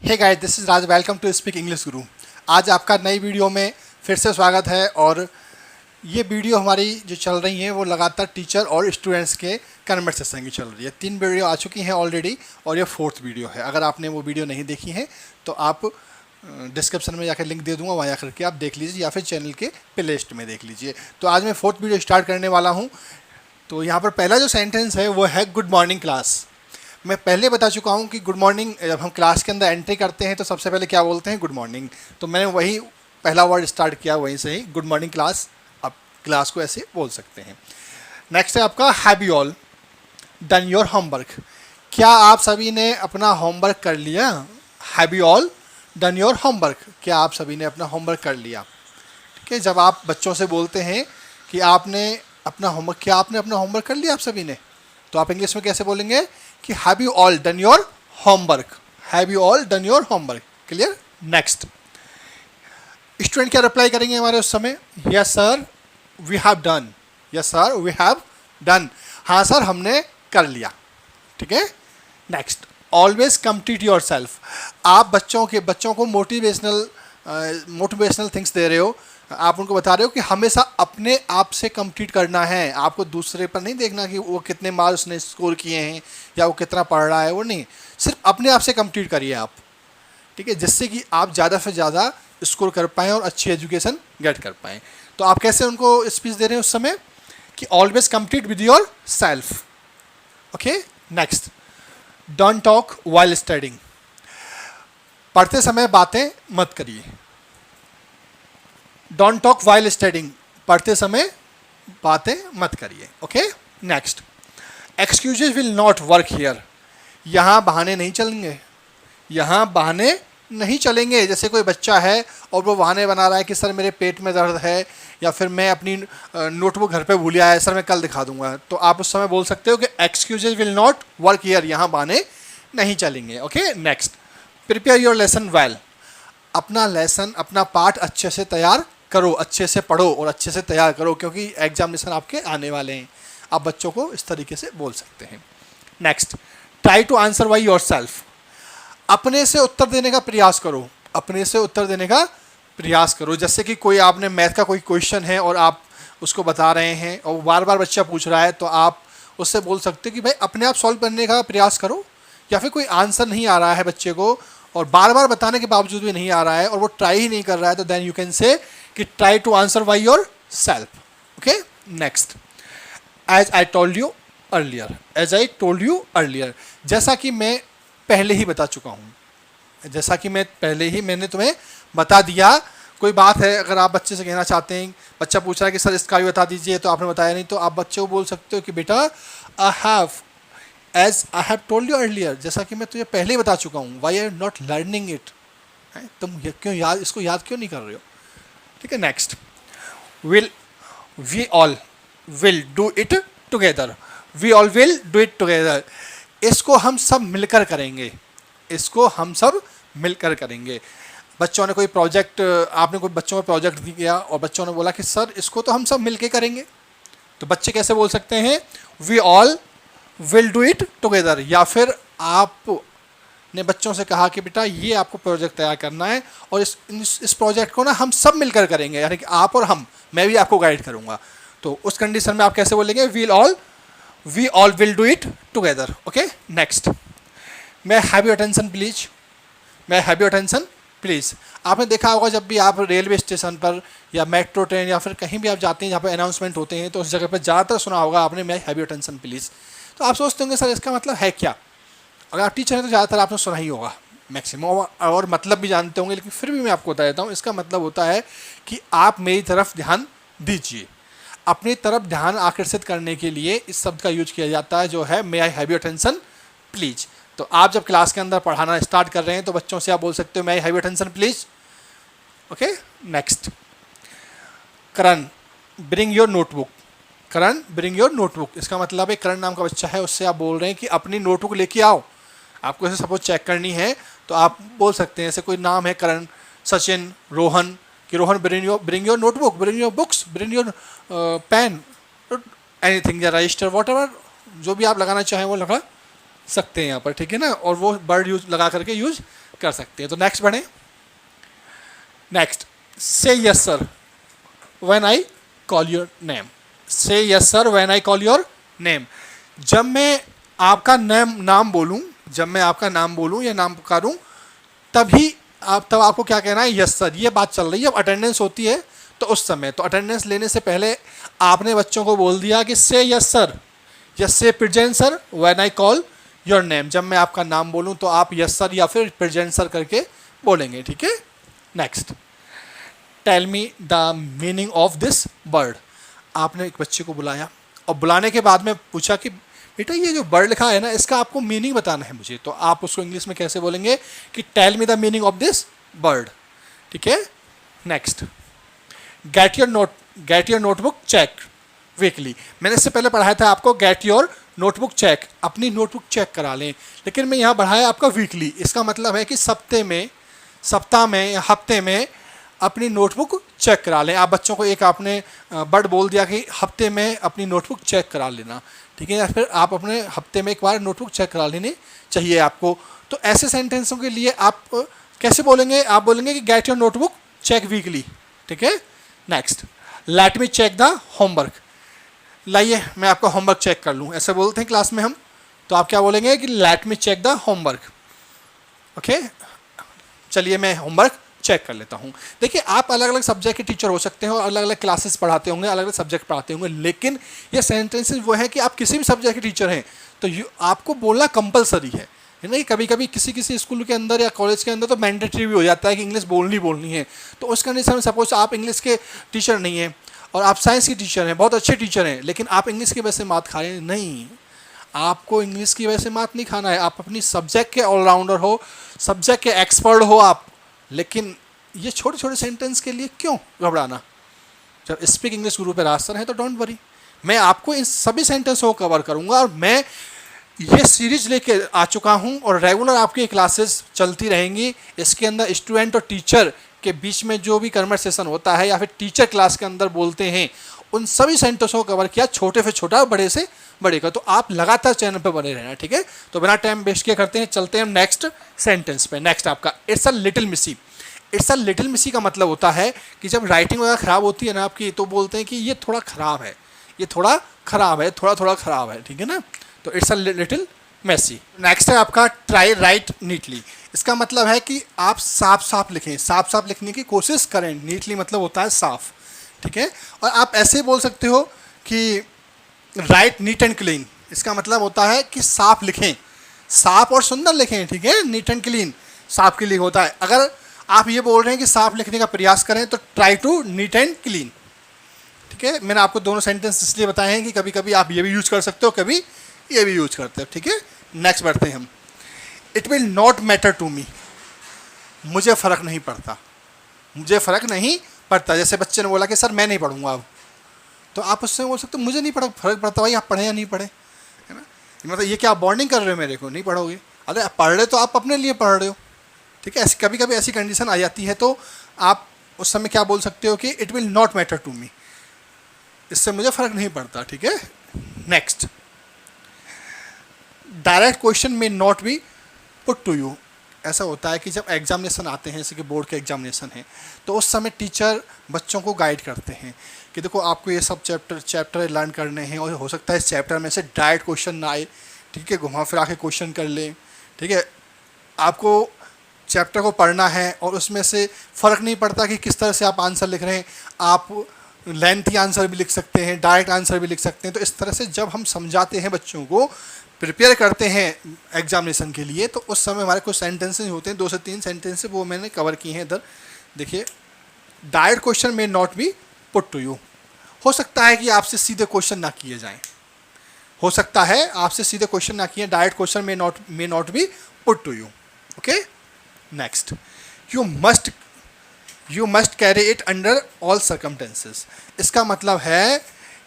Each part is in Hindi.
Hey guys, this is Raj. Welcome to Speak English Guru. आज आपका नई वीडियो में फिर से स्वागत है। और ये वीडियो हमारी जो चल रही है वो लगातार टीचर और स्टूडेंट्स के कन्वर्सेशन की चल रही है। 3 वीडियो आ चुकी हैं ऑलरेडी और ये 4th वीडियो है। अगर आपने वो वीडियो नहीं देखी है तो आप डिस्क्रिप्शन में जाकर लिंक दे दूंगा, वहाँ जाकर के आप देख लीजिए या फिर चैनल के प्ले लिस्ट में देख लीजिए। तो आज मैं 4th वीडियो स्टार्ट करने वाला हूँ। तो यहाँ पर पहला जो सेंटेंस है वो है गुड मॉर्निंग क्लास। मैं पहले बता चुका हूँ कि गुड मॉर्निंग जब हम क्लास के अंदर एंट्री करते हैं तो सबसे पहले क्या बोलते हैं, गुड मॉर्निंग। तो मैंने वही पहला वर्ड स्टार्ट किया, वहीं से ही गुड मॉर्निंग क्लास। आप क्लास को ऐसे बोल सकते हैं। नेक्स्ट है आपका have you all done your homework. क्या आप सभी ने अपना होमवर्क कर लिया? Have you all done your homework. क्या आप सभी ने अपना होमवर्क कर लिया? ठीक है, जब आप बच्चों से बोलते हैं कि आपने अपना होमवर्क, क्या आपने अपना होमवर्क कर लिया आप सभी ने, तो आप इंग्लिश में कैसे बोलेंगे कि have you all done your homework. Have you all done your homework. Clear? Next, student क्या रिप्लाई करेंगे हमारे उस समय? Yes sir we have done. Yes sir we have done. हाँ सर हमने कर लिया। ठीक है। Next, always complete yourself. आप बच्चों को मोटिवेशनल थिंग्स दे रहे हो। आप उनको बता रहे हो कि हमेशा अपने आप से कंप्लीट करना है। आपको दूसरे पर नहीं देखना कि वो कितने मार्क्स उसने स्कोर किए हैं या वो कितना पढ़ रहा है, वो नहीं, सिर्फ अपने आप से कंप्लीट करिए आप। ठीक है, जिससे कि आप ज़्यादा से ज़्यादा स्कोर कर पाएँ और अच्छी एजुकेशन गेट कर पाएँ। तो आप कैसे उनको स्पीच दे रहे हैं उस समय कि always complete with your self. Okay. Next, don't talk while studying. पढ़ते समय बातें मत करिए। Don't talk while studying. पढ़ते समय बातें मत करिए। Okay. Next, excuses will not work here. यहाँ बहाने नहीं चलेंगे। यहाँ बहाने नहीं चलेंगे। जैसे कोई बच्चा है और वो बहाने बना रहा है कि सर मेरे पेट में दर्द है, या फिर मैं अपनी नोटबुक घर पे भूल आया है, सर मैं कल दिखा दूंगा। तो आप उस समय बोल सकते हो कि excuses will not work here. यहाँ बहाने नहीं चलेंगे। Okay. Next, prepare your lesson well. अपना लेसन, अपना पाठ अच्छे से तैयार करो, अच्छे से पढ़ो और अच्छे से तैयार करो, क्योंकि एग्जामिनेशन आपके आने वाले हैं। आप बच्चों को इस तरीके से बोल सकते हैं। Next, try to answer by yourself. अपने से उत्तर देने का प्रयास करो। अपने से उत्तर देने का प्रयास करो। जैसे कि कोई आपने मैथ का कोई क्वेश्चन है और आप उसको बता रहे हैं और बार बार बच्चा पूछ रहा है, तो आप उससे बोल सकते हो कि भाई अपने आप सॉल्व करने का प्रयास करो। या फिर कोई आंसर नहीं आ रहा है बच्चे को और बार बार बताने के बावजूद भी नहीं आ रहा है और वो ट्राई ही नहीं कर रहा है, तो देन यू कैन से कि try to answer by yourself. Okay. Next, as I told you earlier. As I told you earlier, जैसा कि मैं पहले ही बता चुका हूँ। जैसा कि मैंने तुम्हें बता दिया। कोई बात है, अगर आप बच्चे से कहना चाहते हैं, बच्चा पूछ रहा है कि सर इसका भी बता दीजिए, तो आपने बताया नहीं, तो आप बच्चे को बोल सकते हो कि बेटा as I have told you earlier, जैसा कि मैं तुझे पहले ही बता चुका हूँ। Why are not learning it. तुम क्यों इसको याद क्यों नहीं कर रहे हो? ठीक है। Next, we all will do it together. We all will do it together. इसको हम सब मिलकर करेंगे। इसको हम सब मिलकर करेंगे। बच्चों ने कोई प्रोजेक्ट, आपने कोई बच्चों को प्रोजेक्ट दिया और बच्चों ने बोला कि सर इसको तो हम सब मिलकर करेंगे, तो बच्चे कैसे बोल सकते हैं? We all will do it together. या फिर आपने बच्चों से कहा कि बेटा ये आपको प्रोजेक्ट तैयार करना है और इस प्रोजेक्ट को ना हम सब मिलकर करेंगे, यानी कि आप और हम, मैं भी आपको गाइड करूँगा। तो उस कंडीशन में आप कैसे बोलेंगे? We all will do it together. Okay. Next, may have your attention please. May have your attention please. आपने देखा होगा जब भी आप रेलवे स्टेशन पर या मेट्रो ट्रेन या फिर कहीं भी आप जाते हैं जहाँ पर अनाउंसमेंट होते हैं, तो उस जगह पर ज़्यादातर सुना होगा आपने मैं हैव योर अटेंशन प्लीज़। तो आप सोचते होंगे सर इसका मतलब है क्या? अगर आप टीचर हैं तो ज़्यादातर आपने सुना ही होगा मैक्सिमम, और मतलब भी जानते होंगे, लेकिन फिर भी मैं आपको बता देता हूँ। इसका मतलब होता है कि आप मेरी तरफ ध्यान दीजिए। अपनी तरफ ध्यान आकर्षित करने के लिए इस शब्द का यूज किया जाता है, जो है may I have your attention please. तो आप जब क्लास के अंदर पढ़ाना स्टार्ट कर रहे हैं तो बच्चों से आप बोल सकते हो may I have your attention please. Okay. Next, Karan bring your notebook. Karan bring your notebook, इसका मतलब है करण नाम का बच्चा है, उससे आप बोल रहे हैं कि अपनी नोटबुक लेके आओ। आपको ऐसे सपोज चेक करनी है तो आप बोल सकते हैं, ऐसे कोई नाम है करण, सचिन, रोहन, कि Rohan bring your notebook, bring your books, bring your pen, anything या रजिस्टर, वॉटएवर, जो भी आप लगाना चाहें वो लगा सकते हैं यहाँ पर। ठीक है ना। और वो वर्ड यूज लगा करके यूज कर सकते हैं। तो नेक्स्ट बढ़े। Next, say yes sir when I call your name. Say yes sir when I call your name. जब मैं आपका नाम बोलूं, जब मैं आपका नाम बोलूं या नाम पुकारूं, तभी तब आपको क्या कहना है, यस सर। ये बात चल रही है। अब अटेंडेंस होती है तो उस समय, तो अटेंडेंस लेने से पहले आपने बच्चों को बोल दिया कि से यस सर, यस से present sir when I call your name. जब मैं आपका नाम बोलूं तो आप यस सर या फिर प्रेजेंट सर करके बोलेंगे, ठीक है। Next, tell me the meaning of this word. आपने एक बच्चे को बुलाया और बुलाने के बाद में पूछा कि बेटा ये जो वर्ड लिखा है ना, इसका आपको मीनिंग बताना है मुझे। तो आप उसको इंग्लिश में कैसे बोलेंगे कि tell me the meaning of this word, ठीक है। Next, get your notebook check weekly. मैंने इससे पहले पढ़ाया था आपको गेट योर नोटबुक चेक, अपनी नोटबुक चेक करा लें, लेकिन मैं यहाँ बढ़ाया आपका वीकली। इसका मतलब है कि सप्ताह में या हफ्ते में अपनी नोटबुक चेक करा लें। आप बच्चों को एक आपने वर्ड बोल दिया कि हफ्ते में अपनी नोटबुक चेक करा लेना, ठीक है, या फिर आप अपने हफ्ते में एक बार नोटबुक चेक करा लेनी चाहिए आपको। तो ऐसे सेंटेंसों के लिए आप कैसे बोलेंगे, आप बोलेंगे कि get your notebook check weekly, ठीक है। Next, let me check the homework. लाइए मैं आपका होमवर्क चेक कर लूँ, ऐसे बोलते हैं क्लास में हम। तो आप क्या बोलेंगे कि let me check the homework, okay. चलिए मैं होमवर्क चेक कर लेता हूँ। देखिए, आप अलग अलग सब्जेक्ट के टीचर हो सकते हैं और अलग अलग क्लासेस पढ़ाते होंगे, अलग अलग सब्जेक्ट पढ़ाते होंगे, लेकिन ये सेंटेंसेस वो है कि आप किसी भी सब्जेक्ट के टीचर हैं तो आपको बोलना कंपलसरी है ना। कि कभी कभी किसी स्कूल के अंदर या कॉलेज के अंदर तो मैंडेटरी भी हो जाता है कि इंग्लिश बोलनी है। तो उस कंडीशन में सपोज आप इंग्लिश के टीचर नहीं हैं और आप साइंस के टीचर हैं, बहुत अच्छे टीचर हैं, लेकिन आप इंग्लिश की वजह से मात खा रहे हैं, नहीं, आपको इंग्लिश की वजह से मात नहीं खाना है। आप अपनी सब्जेक्ट के ऑलराउंडर हो, सब्जेक्ट के एक्सपर्ट हो आप, लेकिन ये छोटे छोटे सेंटेंस के लिए क्यों घबराना। जब स्पीक इंग्लिश गुरु पे राज सर है तो डोंट वरी, मैं आपको इन सभी सेंटेंस को कवर करूंगा। और मैं ये सीरीज लेके आ चुका हूं और रेगुलर आपकी क्लासेस चलती रहेंगी। इसके अंदर स्टूडेंट और टीचर के बीच में जो भी कन्वर्सेशन होता है या फिर टीचर क्लास के अंदर बोलते हैं, उन सभी सेंटेंसों को कवर किया, छोटे से छोटा बड़े से बड़े का। तो आप लगातार चैनल पर बने रहना, ठीक है। तो बिना टाइम वेस्ट किए करते हैं, चलते हैं नेक्स्ट सेंटेंस पे। नेक्स्ट आपका इट्स अ लिटिल मिसी। इट्स अ लिटिल मिसी का मतलब होता है कि जब राइटिंग वगैरह ख़राब होती है ना आपकी, तो बोलते हैं कि ये थोड़ा ख़राब है, ये थोड़ा ख़राब है, थोड़ा थोड़ा ख़राब है, ठीक है ना। तो it's a little messy. Next है आपका ट्राई राइट नीटली। इसका मतलब है कि आप साफ साफ लिखें, साफ साफ लिखने की कोशिश करें। नीटली मतलब होता है साफ, ठीक है। और आप ऐसे बोल सकते हो कि राइट नीट एंड क्लीन। इसका मतलब होता है कि साफ लिखें, साफ और सुंदर लिखें, ठीक है। नीट एंड क्लीन साफ के लिए होता है। अगर आप ये बोल रहे हैं कि साफ लिखने का प्रयास करें तो try to neat and clean, ठीक है। मैंने आपको दोनों सेंटेंस इसलिए बताए हैं कि कभी कभी आप ये भी यूज कर सकते हो, कभी ये भी यूज करते हो, ठीक है। नेक्स्ट बढ़ते हैं हम। It will not matter to me. मुझे फ़र्क नहीं पड़ता, मुझे फ़र्क नहीं पड़ता। जैसे बच्चे ने बोला कि सर मैं नहीं पढ़ूंगा अब, तो आप उससे बोल सकते हो मुझे नहीं फ़र्क पड़ता भाई, आप पढ़े या नहीं पढ़े, है ना। मतलब ये क्या आप बॉन्डिंग कर रहे हो मेरे को, नहीं पढ़ोगे। अरे आप पढ़ रहे तो आप अपने लिए पढ़ रहे हो, ठीक है। ऐसी कभी कभी ऐसी कंडीशन आ जाती है तो आप उस समय क्या बोल सकते हो कि it will not matter to me, इससे मुझे फ़र्क नहीं पड़ता, ठीक है। Next, direct question may not be put to you. ऐसा होता है कि जब एग्जामिनेशन आते हैं, जैसे कि बोर्ड के एग्जामिनेशन है, तो उस समय टीचर बच्चों को गाइड करते हैं कि देखो आपको ये सब चैप्टर लर्न करने हैं और हो सकता है इस चैप्टर में से डायरेक्ट क्वेश्चन ना आए, ठीक है, घुमा फिरा के क्वेश्चन कर लें, ठीक है। आपको चैप्टर को पढ़ना है और उसमें से फ़र्क नहीं पड़ता कि किस तरह से आप आंसर लिख रहे हैं, आप लेंथी आंसर भी लिख सकते हैं, डायरेक्ट आंसर भी लिख सकते हैं। तो इस तरह से जब हम समझाते हैं, बच्चों को प्रिपेयर करते हैं एग्जामिनेशन के लिए, तो उस समय हमारे कुछ सेंटेंसेस होते हैं, 2 से 3 सेंटेंसेस, वो मैंने कवर किए हैं इधर। देखिए, direct question may not be put to you. हो सकता है कि आपसे सीधे क्वेश्चन ना किए जाएं, हो सकता है आपसे सीधे क्वेश्चन ना किए, direct question may not be put to you, okay. Next, you must carry it under all circumstances. इसका मतलब है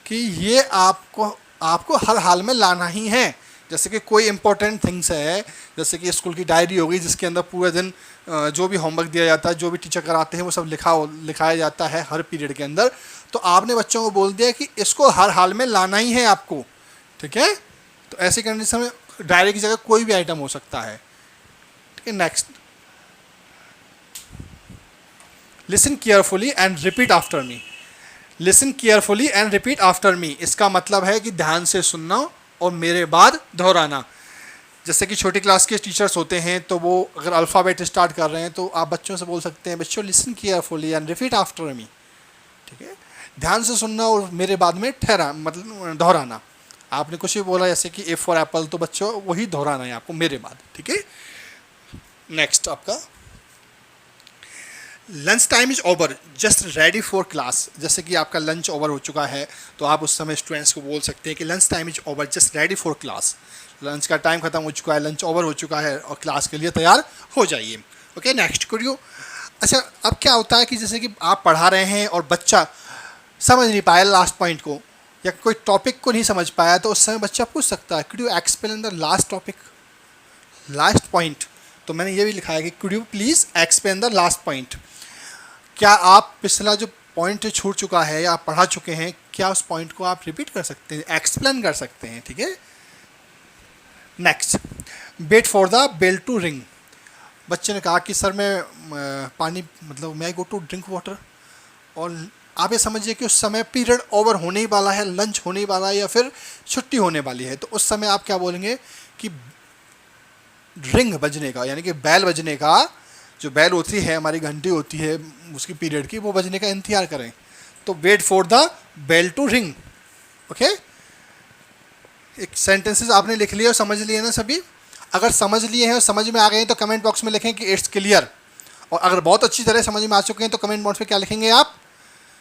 कि ये आपको हर हाल में लाना ही है। जैसे कि कोई इंपॉर्टेंट थिंग्स है, जैसे कि स्कूल की डायरी हो गई जिसके अंदर पूरे दिन जो भी होमवर्क दिया जाता है, जो भी टीचर कराते हैं, वो सब लिखाया जाता है हर पीरियड के अंदर। तो आपने बच्चों को बोल दिया कि इसको हर हाल में लाना ही है आपको, ठीक है। तो ऐसी कंडीशन में डायरी की जगह कोई भी आइटम हो सकता है, ठीक है। Next, listen carefully and repeat after me. Listen carefully and repeat after me, इसका मतलब है कि ध्यान से सुनना और मेरे बाद दोहराना। जैसे कि छोटी क्लास के टीचर्स होते हैं तो वो अगर अल्फ़ाबेट स्टार्ट कर रहे हैं तो आप बच्चों से बोल सकते हैं, बच्चों listen carefully and repeat after me. ठीक है, ध्यान से सुनना और मेरे बाद में ठहरा मतलब दोहराना। आपने कुछ भी बोला जैसे कि ए फॉर एप्पल, तो बच्चों वही दोहराना है आपको मेरे बाद। ठीक है, नेक्स्ट आपका lunch time is over just ready for class. जैसे कि आपका लंच ओवर हो चुका है तो आप उस समय स्टूडेंट्स को बोल सकते हैं कि lunch time is over just ready for class. Lunch का टाइम खत्म हो चुका है, लंच ओवर हो चुका है और क्लास के लिए तैयार हो जाइए। ओके, नेक्स्ट करियो। अच्छा, अब क्या होता है कि जैसे कि आप पढ़ा रहे हैं और बच्चा समझ नहीं पाया लास्ट पॉइंट को या कोई टॉपिक को नहीं समझ पाया, तो उस समय बच्चा पूछ सकता है, could you explain the last topic, last point. तो मैंने ये भी लिखा है कि could you please explain the last point. क्या आप पिछला जो पॉइंट छूट चुका है या आप पढ़ा चुके हैं, क्या उस पॉइंट को आप रिपीट कर सकते हैं, एक्सप्लेन कर सकते हैं। ठीक है, next wait for the bell to ring. बच्चे ने कहा कि सर मैं पानी मतलब मैं गो टू ड्रिंक वाटर, और आप ये समझिए कि उस समय पीरियड ओवर होने ही वाला है, लंच होने ही वाला है या फिर छुट्टी होने वाली है। तो उस समय आप क्या बोलेंगे कि रिंग बजने का, यानी कि बैल बजने का, जो बैल होती है हमारी घंटी होती है उसकी पीरियड की, वो बजने का इंतजार करें। तो wait for the bell to ring. Okay, एक सेंटेंसेस आपने लिख लिए और समझ लिए ना सभी। अगर समझ लिए हैं और समझ में आ गए हैं तो कमेंट बॉक्स में लिखें कि इट्स क्लियर, और अगर बहुत अच्छी तरह समझ में आ चुके हैं तो कमेंट बॉक्स में क्या लिखेंगे आप,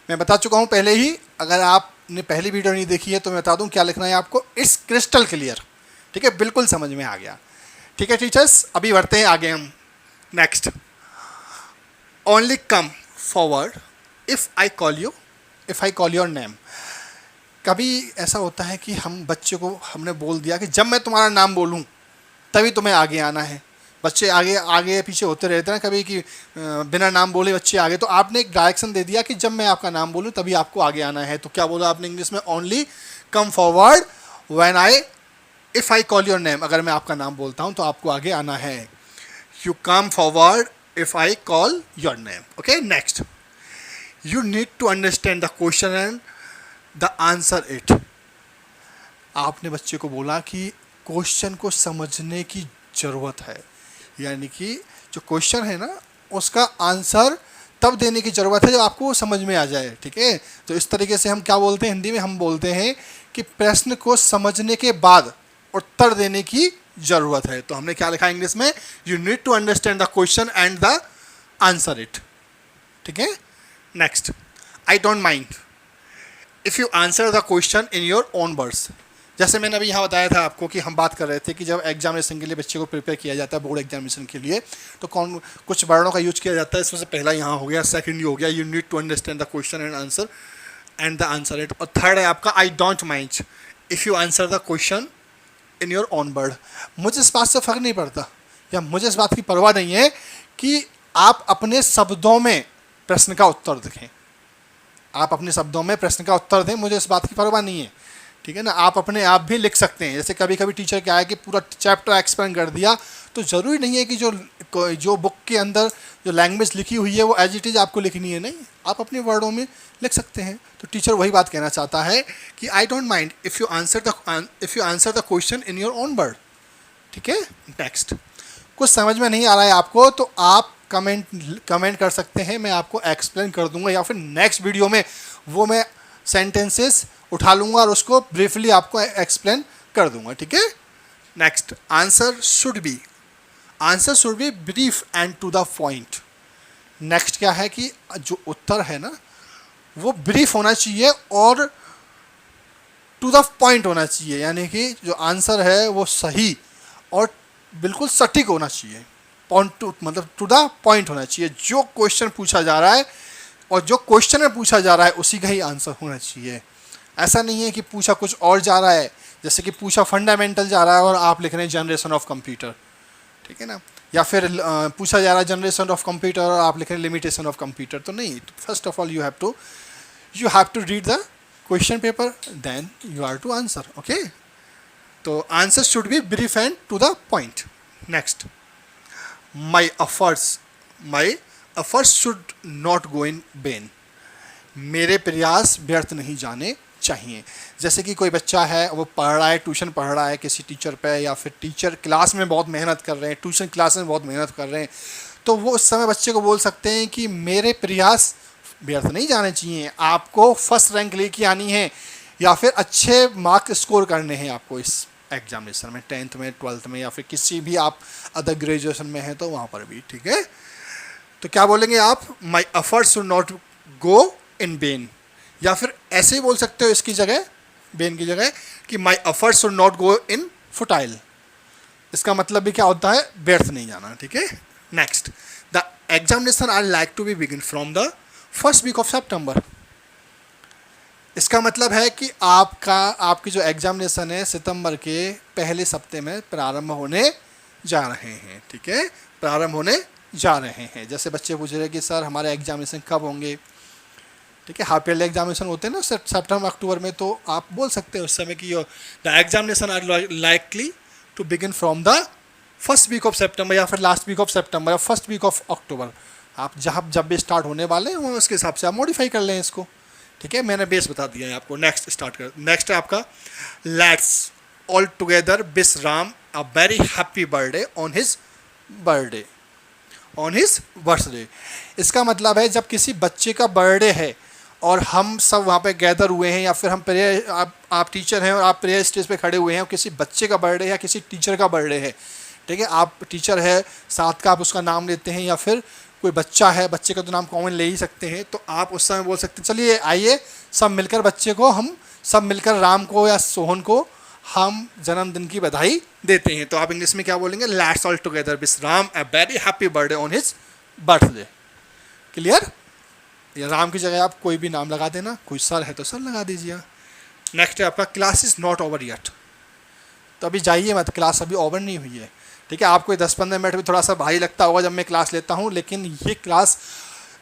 मैं बता चुका हूँ पहले ही। अगर आपने पहली वीडियो नहीं देखी है तो मैं बता दूँ क्या लिखना है आपको, इट्स क्रिस्टल क्लियर। ठीक है, बिल्कुल समझ में आ गया। ठीक है टीचर्स, अभी बढ़ते हैं आगे हम। Next, only come forward if I call you, if I call your name. कभी ऐसा होता है कि हम बच्चे को हमने बोल दिया कि जब मैं तुम्हारा नाम बोलूँ तभी तुम्हें आगे आना है। बच्चे आगे आगे पीछे होते रहते हैं कभी कि बिना नाम बोले बच्चे आगे, तो आपने एक डायरेक्शन दे दिया कि जब मैं आपका नाम बोलूँ तभी आपको आगे आना है। तो क्या बोला आपने इंग्लिश में, only come forward when I if I call your name. अगर मैं आपका नाम बोलता हूँ तो आपको आगे आना है। You come forward if I call your name. Okay, next, you need to understand the question and the answer it. आपने बच्चे को बोला कि क्वेश्चन को समझने की ज़रूरत है, यानी कि जो क्वेश्चन है ना उसका आंसर तब देने की ज़रूरत है जब आपको वो समझ में आ जाए। ठीक है, तो इस तरीके से हम क्या बोलते हैं हिंदी में, हम बोलते हैं कि प्रश्न को समझने के बाद उत्तर देने की ज़रूरत है। तो हमने क्या लिखा इंग्लिश में, you need to understand the question and the answer it. ठीक है, next, I don't mind if you answer the question in your own words. जैसे मैंने अभी यहाँ बताया था आपको कि हम बात कर रहे थे कि जब एग्जामिनेशन के लिए बच्चे को प्रिपेयर किया जाता है, बोर्ड एग्जामिनेशन के लिए, तो कौन कुछ वर्डों का यूज किया जाता है। इसमें से पहला यहाँ हो गया, सेकंड ये हो गया, you need to understand the question and the answer it, और थर्ड है आपका I don't mind if you answer the question in your own word. मुझे इस बात से फ़र्क नहीं पड़ता या मुझे इस बात की परवाह नहीं है कि आप अपने शब्दों में प्रश्न का उत्तर देखें, आप अपने शब्दों में प्रश्न का उत्तर दें, मुझे इस बात की परवाह नहीं है। ठीक है ना, आप अपने आप भी लिख सकते हैं। जैसे कभी कभी टीचर क्या है कि पूरा चैप्टर एक्सप्लेन कर दिया, तो ज़रूरी नहीं है कि जो बुक के अंदर जो लैंग्वेज लिखी हुई है वो एज इट इज़ आपको लिखनी है, नहीं, आप अपने वर्डों में लिख सकते हैं। तो टीचर वही बात कहना चाहता है कि आई don't mind if you answer the question in your own word. ठीक है, नेक्स्ट, कुछ समझ में नहीं आ रहा है आपको तो आप कमेंट कर सकते हैं, मैं आपको एक्सप्लेन कर दूंगा, या फिर नेक्स्ट वीडियो में वो मैं सेंटेंसेस उठा लूँगा और उसको ब्रीफली आपको एक्सप्लेन कर दूंगा। ठीक है, next, answer should be brief and to the point. Next क्या है कि जो उत्तर है ना वो ब्रीफ होना चाहिए और टू द पॉइंट होना चाहिए, यानी कि जो आंसर है वो सही और बिल्कुल सटीक होना चाहिए, मतलब टू द पॉइंट होना चाहिए। जो क्वेश्चन पूछा जा रहा है और जो क्वेश्चन में पूछा जा रहा है उसी का ही आंसर होना चाहिए। ऐसा नहीं है कि पूछा कुछ और जा रहा है, जैसे कि पूछा फंडामेंटल जा रहा है और आप लिख रहे हैं जनरेशन ऑफ कंप्यूटर। ठीक है ना, या फिर पूछा जा रहा है जनरेशन ऑफ कंप्यूटर और आप लिख रहे हैं लिमिटेशन ऑफ कंप्यूटर, तो नहीं। First of all you have to read the question paper, then you are to answer. Okay, तो answer should be brief and to the point. Next, my efforts should not go in vain, मेरे प्रयास व्यर्थ नहीं जाने चाहिए। जैसे कि कोई बच्चा है, वो पढ़ रहा है, ट्यूशन पढ़ रहा है किसी टीचर पे, या फिर टीचर क्लास में बहुत मेहनत कर रहे हैं, ट्यूशन क्लास में बहुत मेहनत कर रहे हैं, तो वो उस समय बच्चे को बोल सकते हैं कि मेरे प्रयास व्यर्थ नहीं जाने चाहिए, आपको फर्स्ट रैंक लेके आनी है या फिर अच्छे मार्क स्कोर करने हैं आपको इस एग्जामिनेशन में, 10th में, 12th में, या फिर किसी भी आप अदर ग्रेजुएशन में हैं तो वहाँ पर भी, ठीक है। तो क्या बोलेंगे आप, माई efforts should not go in when, या फिर ऐसे ही बोल सकते हो इसकी जगह, वेन की जगह, कि माई efforts should not go in futile. इसका मतलब भी क्या होता है, व्यर्थ नहीं जाना, ठीक है। Next, the examination are like to be begin from the first week of September. इसका मतलब है कि आपकी जो एग्जामिनेशन है सितंबर के पहले सप्ताह में प्रारंभ होने जा रहे हैं, ठीक है, प्रारंभ होने जा रहे हैं। जैसे बच्चे पूछ रहे हैं कि सर हमारे एग्जामिनेशन कब होंगे, ठीक है, हाफ ईयरली एग्जामिनेशन होते हैं ना सितंबर अक्टूबर में, तो आप बोल सकते हैं उस समय कि the examination are likely to begin from the first week of September, या फिर लास्ट वीक ऑफ सितंबर, या फर्स्ट वीक ऑफ अक्टूबर। आप जब भी स्टार्ट होने वाले हैं उसके हिसाब से आप मॉडिफाई कर लें इसको, ठीक है। मैंने बेस बता दिया है आपको। नेक्स्ट स्टार्ट कर, नेक्स्ट है आपका, let's all together wish Ram a very happy birthday on his birthday, on his birthday. इसका मतलब है जब किसी बच्चे का बर्थडे है और हम सब वहाँ पे गैदर हुए हैं, या फिर हम प्रेयर, आप टीचर हैं और आप प्रेयर स्टेज पे खड़े हुए हैं और किसी बच्चे का बर्थडे या किसी टीचर का बर्थडे है, ठीक है, आप टीचर है साथ का आप उसका नाम लेते हैं, या फिर कोई बच्चा है, बच्चे का तो नाम कॉमन ले ही सकते हैं, तो आप उस समय बोल सकते हैं चलिए आइए सब मिलकर बच्चे को, हम सब मिलकर राम को या सोहन को हम जन्मदिन की बधाई देते हैं। तो आप इंग्लिश में क्या बोलेंगे, let's all together wish Ram a very happy birthday on his birthday. Clear. या राम की जगह आप कोई भी नाम लगा देना, कोई सर है तो सर लगा दीजिए। नेक्स्ट है आपका, class is not over yet. तो अभी जाइए मत, क्लास अभी ओवर नहीं हुई है, ठीक है। आपको 10-15 मिनट भी थोड़ा सा भारी लगता होगा जब मैं क्लास लेता हूँ, लेकिन ये क्लास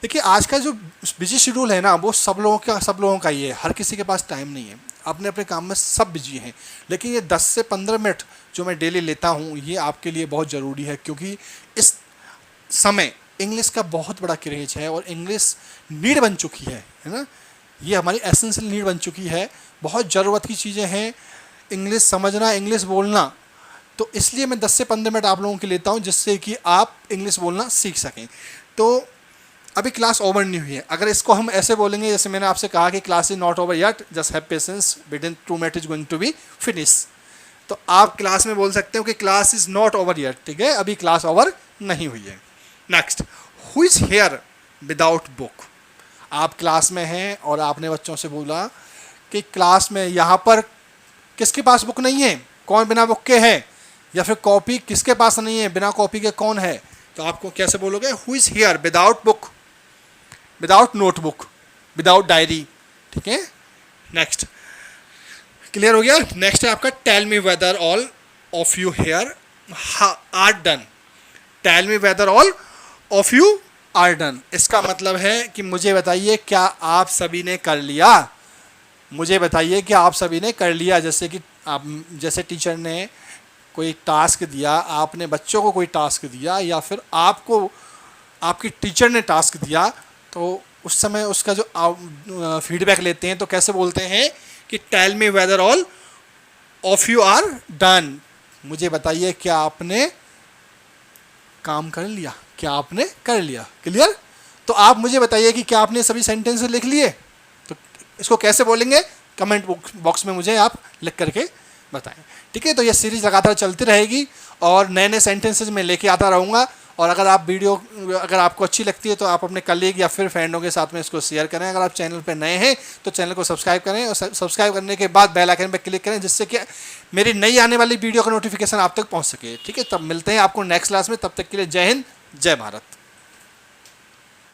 देखिए, आज का जो बिजी शेड्यूल है ना, वो सब लोगों का ही है, हर किसी के पास टाइम नहीं है, अपने अपने काम में सब बिजी हैं। लेकिन ये 10 से 15 मिनट जो मैं डेली लेता हूँ, ये आपके लिए बहुत ज़रूरी है, क्योंकि इस समय इंग्लिश का बहुत बड़ा क्रेज है और इंग्लिश नीड बन चुकी है ना, ये हमारी एसेंशियल नीड बन चुकी है। बहुत ज़रूरत की चीज़ें हैं इंग्लिश समझना, इंग्लिश बोलना। तो इसलिए मैं 10 से 15 मिनट आप लोगों के लेता हूँ, जिससे कि आप इंग्लिश बोलना सीख सकें। तो अभी क्लास ओवर नहीं हुई है, अगर इसको हम ऐसे बोलेंगे, जैसे मैंने आपसे कहा कि class is not over yet, just have patience, within 2 minute is going to be finish. तो आप क्लास में बोल सकते हो कि class is not over yet, ठीक है, अभी क्लास ओवर नहीं हुई है। Next, who is here without book. आप क्लास में हैं और आपने बच्चों से बोला कि क्लास में यहाँ पर किसके पास बुक नहीं है, कौन बिना बुक के है, या फिर कॉपी किसके पास नहीं है, बिना कॉपी के कौन है। तो आपको कैसे बोलोगे, who is here without book, without notebook, without diary, ठीक है। नेक्स्ट, क्लियर हो गया। नेक्स्ट है आपका, tell me whether all of you here are done. Tell me whether all of you are done, इसका मतलब है कि मुझे बताइए क्या आप सभी ने कर लिया, मुझे बताइए कि आप सभी ने कर लिया। जैसे कि आप, जैसे टीचर ने कोई टास्क दिया, आपने बच्चों को कोई टास्क दिया, या फिर आपको आपकी टीचर ने टास्क दिया, तो उस समय उसका जो फीडबैक लेते हैं तो कैसे बोलते हैं कि tell me whether all of you are done. मुझे बताइए क्या आपने काम कर लिया, क्या आपने कर लिया। क्लियर। तो आप मुझे बताइए कि क्या आपने सभी सेंटेंस लिख लिए। तो इसको कैसे बोलेंगे, कमेंट बॉक्स में मुझे आप लिख करके बताएं, ठीक है। तो ये सीरीज लगातार चलती रहेगी और नए नए सेंटेंसेज मैं लेके आता रहूँगा। और अगर आप वीडियो, अगर आपको अच्छी लगती है तो आप अपने कलीग या फिर फ्रेंडों के साथ में इसको शेयर करें। अगर आप चैनल पर नए हैं तो चैनल को सब्सक्राइब करें, और सब्सक्राइब करने के बाद बेल आइकन पर क्लिक करें, जिससे कि मेरी नई आने वाली वीडियो का नोटिफिकेशन आप तक पहुँच सके, ठीक है। तब मिलते हैं आपको नेक्स्ट क्लास में, तब तक के लिए जय हिंद, जय भारत।